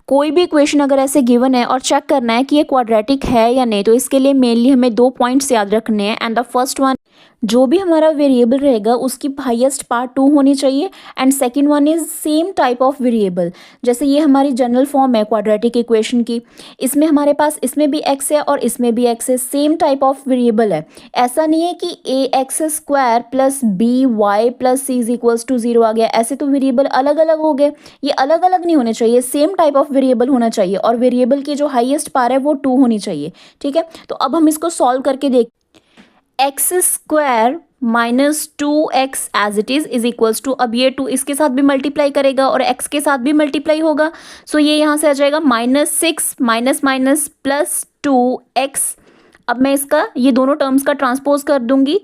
कोई भी इक्वेशन अगर ऐसे गिवन है और चेक करना है कि ये क्वाड्रेटिक है या नहीं, तो इसके लिए मेनली हमें 2 पॉइंट्स याद रखने हैं। एंड द फर्स्ट वन, जो भी हमारा वेरिएबल रहेगा उसकी हाईएस्ट पार्ट 2 होनी चाहिए। And second one is same type of variable. जैसे ये हमारी जनरल फॉर्म है क्वाड्रेटिक इक्वेशन की, इसमें हमारे पास इसमें भी x है और इसमें भी x है, सेम टाइप ऑफ वेरिएबल है। ऐसा नहीं है कि ax² plus by plus c is equals to 0 आ गया, ऐसे तो वेरिएबल अलग अलग हो गए। ये अलग अलग नहीं होने चाहिए, सेम टाइप ऑफ वेरिएबल होना चाहिए और वेरिएबल की जो हाईएस्ट पावर है वो 2 होनी चाहिए। ठीक है, तो अब हम इसको सॉल्व करके देख, x² minus 2x as it is equals to, अब ये 2 इसके साथ भी मल्टीप्लाई करेगा और x के साथ भी मल्टीप्लाई होगा, सो ये यहाँ से आ जाएगा -6 माइनस माइनस प्लस 2x। अब मैं इसका ये दोनों टर्म्स का ट्रांसपोज कर दूंगी,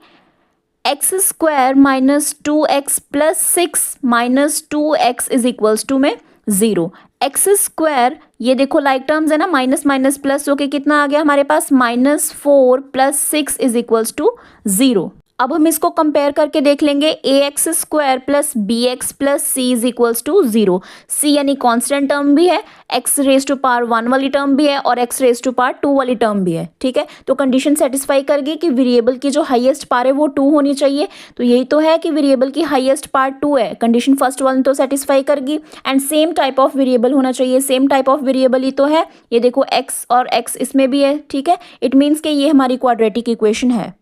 x² minus 2x plus 6 minus 2x is equals to में 0। x², ये देखो लाइक टर्म्स है ना, माइनस माइनस प्लस होके कितना आ गया हमारे पास -4 प्लस 6 इज इक्वल्स टू 0। अब हम इसको कंपेयर करके देख लेंगे, ax² plus bx plus c is equals to 0। c यानी कांस्टेंट टर्म भी है, x रेज टू पावर 1 वाली टर्म भी है और x रेज टू पावर 2 वाली टर्म भी है। ठीक है, तो कंडीशन सेटिस्फाई कर गई कि वेरिएबल की जो हाईएस्ट पावर है वो 2 होनी चाहिए। तो यही तो है कि वेरिएबल की हाईएस्ट पावर 2 है, कंडीशन फर्स्ट वन तो सेटिस्फाई कर गई। And same type of variable होना चाहिए, सेम टाइप ऑफ वेरिएबल ही तो है, ये देखो x और x इसमें भी है। ठीक है, इट मीन्स कि ये हमारी क्वाड्रेटिक इक्वेशन है।